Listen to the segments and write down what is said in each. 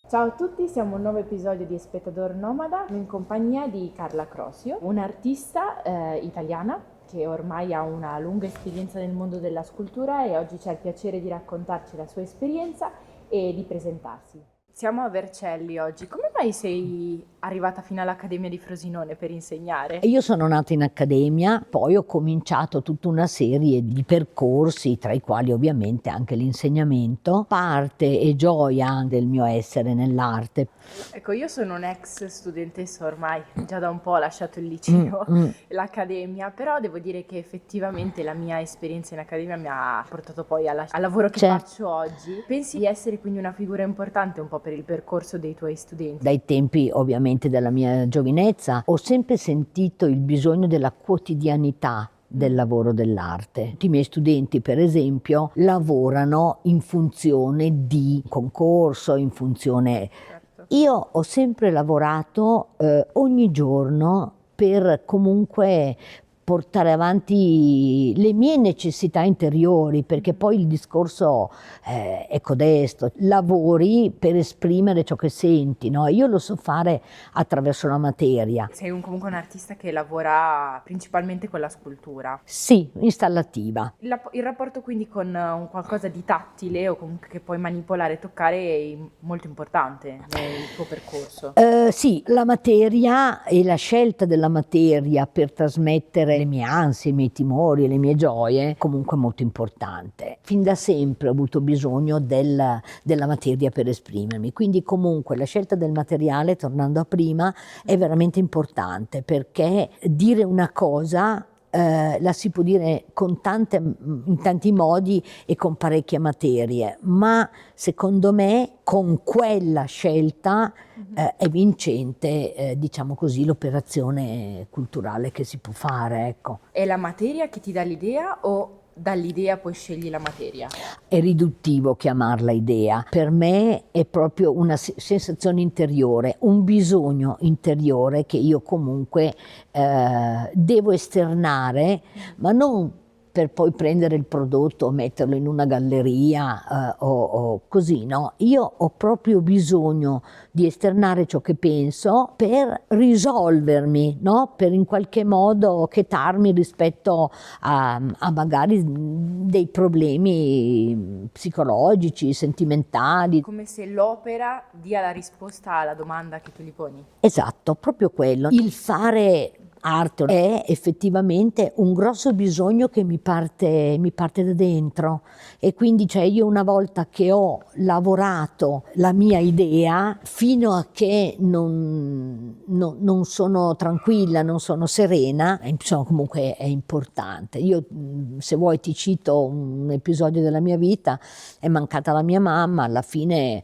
Ciao a tutti, siamo a un nuovo episodio di Espetador Nomada in compagnia di Carla Crosio, un'artista italiana che ormai ha una lunga esperienza nel mondo della scultura e oggi c'ha il piacere di raccontarci la sua esperienza e di presentarsi. Siamo a Vercelli oggi. Come mai sei arrivata fino all'Accademia di Frosinone per insegnare? Io sono nata in accademia, poi ho cominciato tutta una serie di percorsi, tra i quali ovviamente anche l'insegnamento, parte e gioia del mio essere nell'arte. Ecco, io sono un'ex studentessa ormai, già da un po' ho lasciato il liceo e l'accademia, però devo dire che effettivamente la mia esperienza in accademia mi ha portato poi al lavoro che Certo. faccio oggi. Pensi di essere quindi una figura importante un po' per il percorso dei tuoi studenti? Dai tempi ovviamente della mia giovinezza ho sempre sentito il bisogno della quotidianità del lavoro dell'arte. Tutti i miei studenti, per esempio, lavorano in funzione di concorso, in funzione... Certo. Io ho sempre lavorato ogni giorno per comunque portare avanti le mie necessità interiori, perché poi il discorso è codesto, lavori per esprimere ciò che senti, no? Io lo so fare attraverso la materia. Sei comunque un artista che lavora principalmente con la scultura. Sì, installativa. Il rapporto quindi con un qualcosa di tattile o comunque che puoi manipolare e toccare è molto importante nel tuo percorso. Sì, la materia e la scelta della materia per trasmettere le mie ansie, i miei timori, le mie gioie, è comunque molto importante. Fin da sempre ho avuto bisogno della materia per esprimermi, quindi comunque la scelta del materiale, tornando a prima, è veramente importante, perché dire una cosa la si può dire in tanti modi e con parecchie materie, ma secondo me con quella scelta è vincente, diciamo così, l'operazione culturale che si può fare, ecco. È la materia che ti dà l'idea o dall'idea poi scegli la materia? È riduttivo chiamarla idea, per me è proprio una sensazione interiore, un bisogno interiore che io comunque devo esternare, ma non per poi prendere il prodotto o metterlo in una galleria o così, no? Io ho proprio bisogno di esternare ciò che penso per risolvermi, no? Per in qualche modo chetarmi rispetto a magari dei problemi psicologici, sentimentali. Come se l'opera dia la risposta alla domanda che tu gli poni. Esatto, proprio quello. Il fare arte è effettivamente un grosso bisogno che mi parte da dentro, e quindi cioè io una volta che ho lavorato la mia idea, fino a che non sono tranquilla, non sono serena, insomma comunque è importante. Io, se vuoi, ti cito un episodio della mia vita: è mancata la mia mamma, alla fine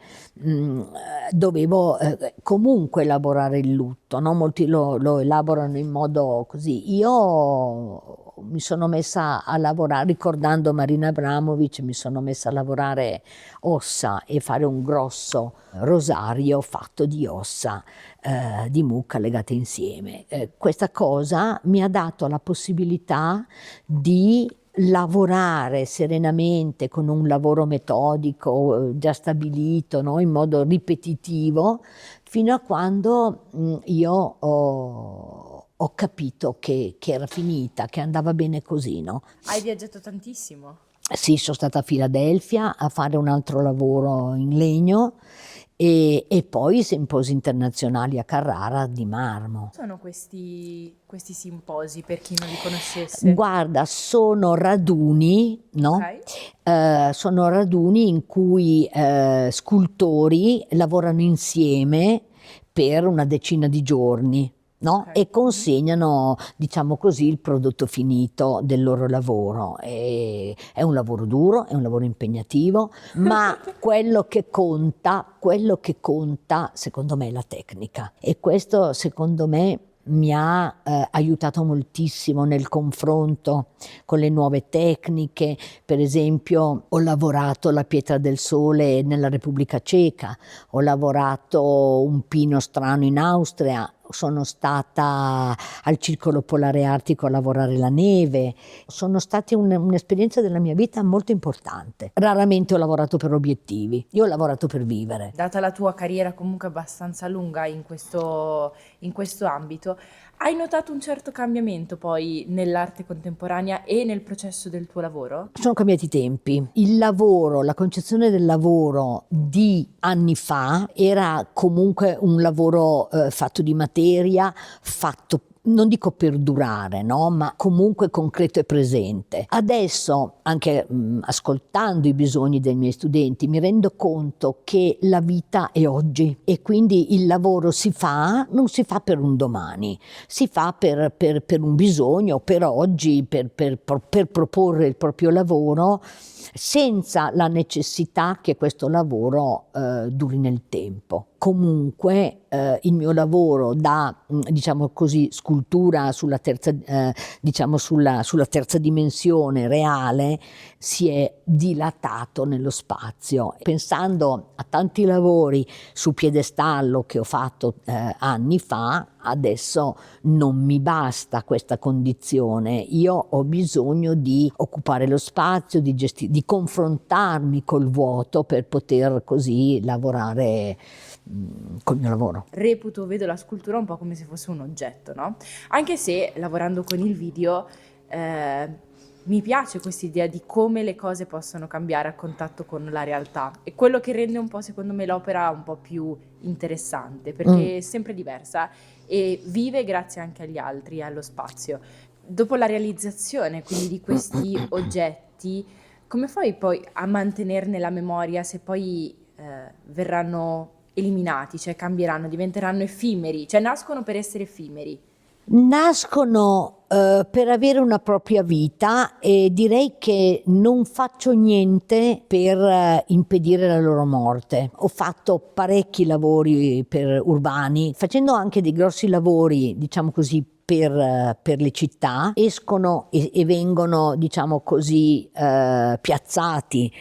dovevo comunque elaborare il lutto, no? Molti lo elaborano in modo così. Io mi sono messa a lavorare, ricordando Marina Abramovic, mi sono messa a lavorare ossa e fare un grosso rosario fatto di ossa di mucca legate insieme. Questa cosa mi ha dato la possibilità di lavorare serenamente con un lavoro metodico già stabilito, no? In modo ripetitivo, fino a quando io ho capito che era finita, che andava bene così, no? Hai viaggiato tantissimo. Sì, sono stata a Filadelfia a fare un altro lavoro in legno e poi i simposi internazionali a Carrara di marmo. Sono questi simposi per chi non li conoscesse? Guarda, sono raduni, no? Ok. Sono raduni in cui scultori lavorano insieme per una decina di giorni, no? Ok. E consegnano, diciamo così, il prodotto finito del loro lavoro. È un lavoro duro, è un lavoro impegnativo, ma quello che conta, secondo me, è la tecnica. E questo, secondo me, mi ha aiutato moltissimo nel confronto con le nuove tecniche. Per esempio, ho lavorato la pietra del sole nella Repubblica Ceca, ho lavorato un pino strano in Austria, sono stata al Circolo Polare Artico a lavorare la neve, sono state un'esperienza della mia vita molto importante. Raramente ho lavorato per obiettivi, io ho lavorato per vivere. Data la tua carriera comunque abbastanza lunga in questo ambito, hai notato un certo cambiamento poi nell'arte contemporanea e nel processo del tuo lavoro? Sono cambiati i tempi. Il lavoro, la concezione del lavoro di anni fa era comunque un lavoro fatto di materia, fatto non dico per durare, no? Ma comunque concreto e presente. Adesso, anche ascoltando i bisogni dei miei studenti, mi rendo conto che la vita è oggi e quindi il lavoro non si fa per un domani, si fa per un bisogno, per oggi, per proporre il proprio lavoro senza la necessità che questo lavoro duri nel tempo. Comunque il mio lavoro da, diciamo così, scultura sulla terza, sulla terza dimensione reale si è dilatato nello spazio. Pensando a tanti lavori su piedestallo che ho fatto anni fa, adesso non mi basta questa condizione. Io ho bisogno di occupare lo spazio, di confrontarmi col vuoto per poter così lavorare col mio lavoro. Vedo la scultura un po' come se fosse un oggetto, no? Anche se lavorando con il video mi piace questa idea di come le cose possono cambiare a contatto con la realtà, e quello che rende un po', secondo me, l'opera un po' più interessante, perché è sempre diversa e vive grazie anche agli altri, allo spazio. Dopo la realizzazione quindi di questi oggetti, come fai poi a mantenerne la memoria se poi verranno eliminati, cioè cambieranno, diventeranno effimeri, cioè nascono per essere effimeri? Nascono per avere una propria vita e direi che non faccio niente per impedire la loro morte. Ho fatto parecchi lavori urbani, facendo anche dei grossi lavori, diciamo così, per le città, escono e vengono, diciamo così, piazzati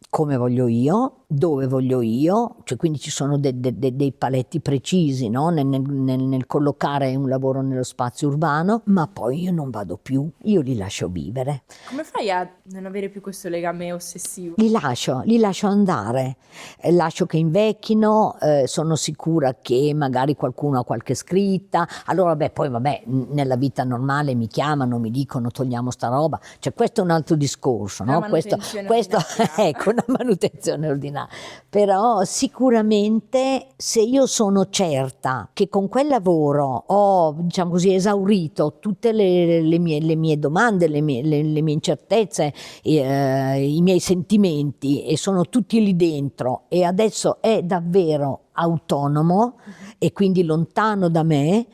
come voglio io, dove voglio io, cioè quindi ci sono dei paletti precisi, no? nel collocare un lavoro nello spazio urbano, ma poi io non vado più, io li lascio vivere. Come fai a non avere più questo legame ossessivo? Li lascio andare, lascio che invecchino, sono sicura che magari qualcuno ha qualche scritta, allora poi nella vita normale mi chiamano, mi dicono togliamo sta roba, cioè questo è un altro discorso, no? Questo ecco, una manutenzione ordinaria. Però sicuramente se io sono certa che con quel lavoro ho, diciamo così, esaurito tutte le mie domande, le mie incertezze, i miei sentimenti, e sono tutti lì dentro e adesso è davvero autonomo e quindi lontano da me,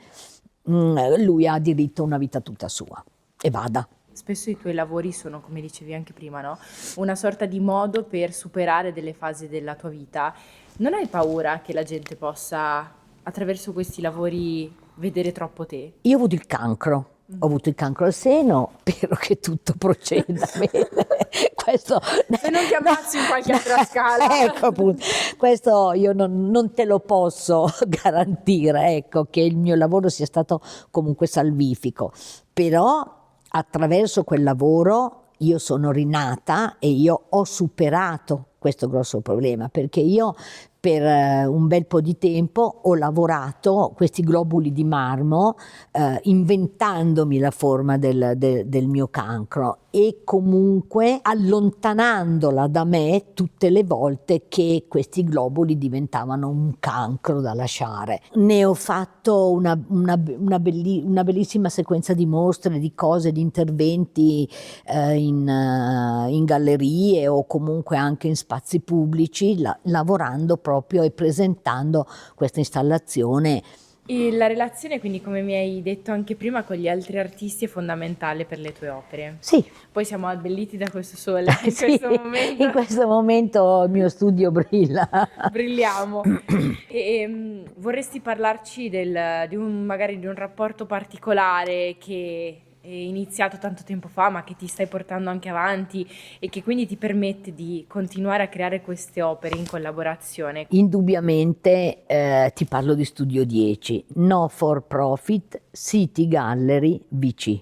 lui ha diritto a una vita tutta sua e vada. Spesso i tuoi lavori sono, come dicevi anche prima, no? Una sorta di modo per superare delle fasi della tua vita. Non hai paura che la gente possa, attraverso questi lavori, vedere troppo te? Io ho avuto il cancro. Ho avuto il cancro al seno, spero che tutto proceda bene. Questo, se non ti ammazzi in qualche altra scala. Ecco appunto, questo io non te lo posso garantire, ecco, che il mio lavoro sia stato comunque salvifico, però attraverso quel lavoro io sono rinata e io ho superato questo grosso problema, perché io per un bel po' di tempo ho lavorato questi globuli di marmo inventandomi la forma del mio cancro e comunque allontanandola da me tutte le volte che questi globuli diventavano un cancro da lasciare. Ne ho fatto una bellissima sequenza di mostre, di cose, di interventi in gallerie o comunque anche in spazi pubblici, lavorando proprio e presentando questa installazione. E la relazione, quindi, come mi hai detto anche prima, con gli altri artisti è fondamentale per le tue opere. Sì. Poi siamo abbelliti da questo sole in sì, questo momento. In questo momento il mio studio brilla. Brilliamo. Vorresti parlarci magari di un rapporto particolare che iniziato tanto tempo fa, ma che ti stai portando anche avanti e che quindi ti permette di continuare a creare queste opere in collaborazione? Indubbiamente ti parlo di Studio 10, no for profit City Gallery VC,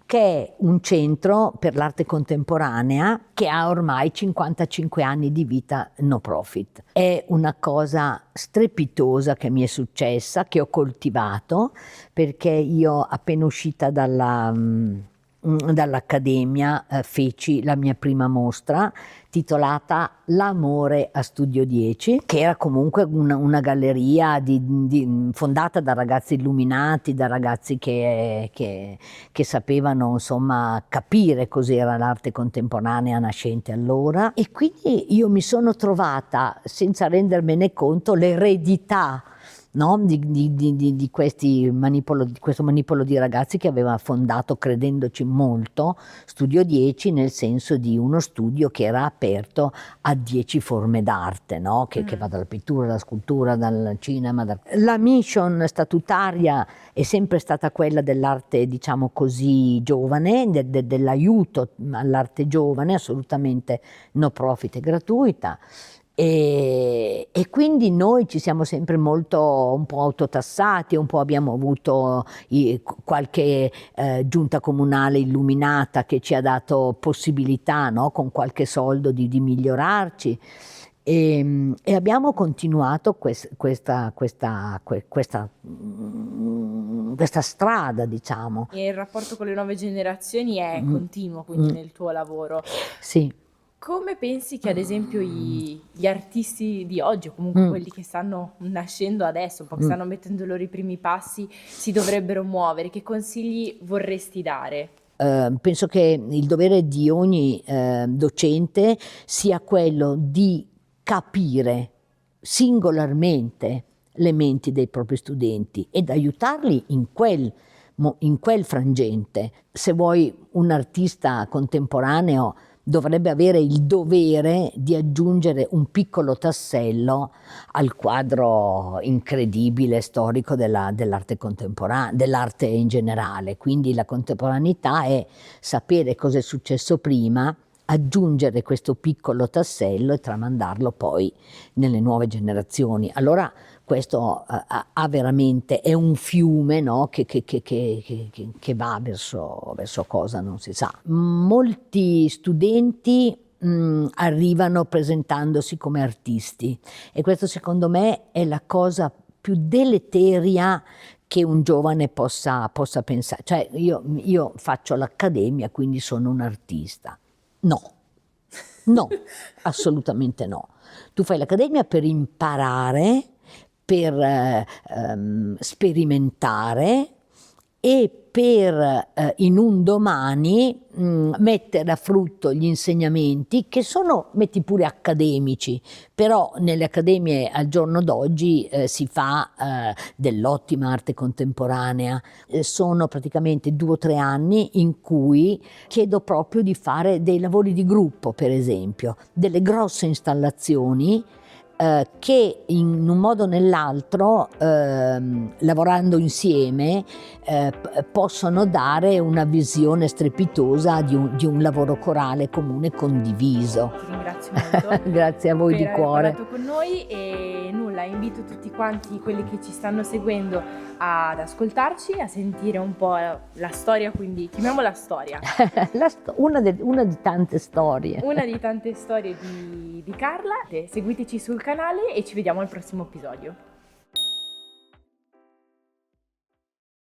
che è un centro per l'arte contemporanea che ha ormai 55 anni di vita no profit. È una cosa strepitosa che mi è successa, che ho coltivato, perché io appena uscita dall'accademia feci la mia prima mostra titolata L'amore a Studio 10, che era comunque una galleria fondata da ragazzi illuminati, da ragazzi che sapevano insomma capire cos'era l'arte contemporanea nascente allora, e quindi io mi sono trovata, senza rendermene conto, l'eredità, no? di questo manipolo di ragazzi che aveva fondato, credendoci molto, Studio 10, nel senso di uno studio che era aperto a 10 forme d'arte, no? che va dalla pittura, dalla scultura, dal cinema. La mission statutaria è sempre stata quella dell'arte, diciamo così, giovane, dell'aiuto all'arte giovane, assolutamente no profit e gratuita. E quindi noi ci siamo sempre un po' autotassati, un po' abbiamo avuto qualche giunta comunale illuminata che ci ha dato possibilità, no? Con qualche soldo di migliorarci, e abbiamo continuato questa strada, diciamo. E il rapporto con le nuove generazioni è continuo, quindi nel tuo lavoro. Sì. Come pensi che ad esempio gli artisti di oggi, o comunque quelli che stanno nascendo adesso, un po' che stanno mettendo i loro primi passi, si dovrebbero muovere? Che consigli vorresti dare? Penso che il dovere di ogni docente sia quello di capire singolarmente le menti dei propri studenti ed aiutarli in quel frangente. Se vuoi, un artista contemporaneo dovrebbe avere il dovere di aggiungere un piccolo tassello al quadro incredibile storico dell'arte contemporanea, dell'arte in generale. Quindi la contemporaneità è sapere cosa è successo prima, aggiungere questo piccolo tassello e tramandarlo poi nelle nuove generazioni. Allora questo è un fiume, no? che va verso cosa non si sa. Molti studenti arrivano presentandosi come artisti, e questo secondo me è la cosa più deleteria che un giovane possa pensare. Cioè io faccio l'accademia, quindi sono un artista. No, assolutamente no. Tu fai l'accademia per imparare, per sperimentare e per in un domani mettere a frutto gli insegnamenti, che sono, metti pure accademici, però nelle accademie al giorno d'oggi si fa dell'ottima arte contemporanea. Sono praticamente 2 o 3 anni in cui chiedo proprio di fare dei lavori di gruppo, per esempio, delle grosse installazioni che in un modo o nell'altro, lavorando insieme, possono dare una visione strepitosa di un lavoro corale comune condiviso. Ti ringrazio molto. Grazie a voi di cuore. Per aver parlato con noi, e nulla, invito tutti quanti quelli che ci stanno seguendo ad ascoltarci, a sentire un po' la storia, quindi chiamiamola storia. Una di tante storie. Una di tante storie di Carla. Seguiteci sul canale e ci vediamo al prossimo episodio.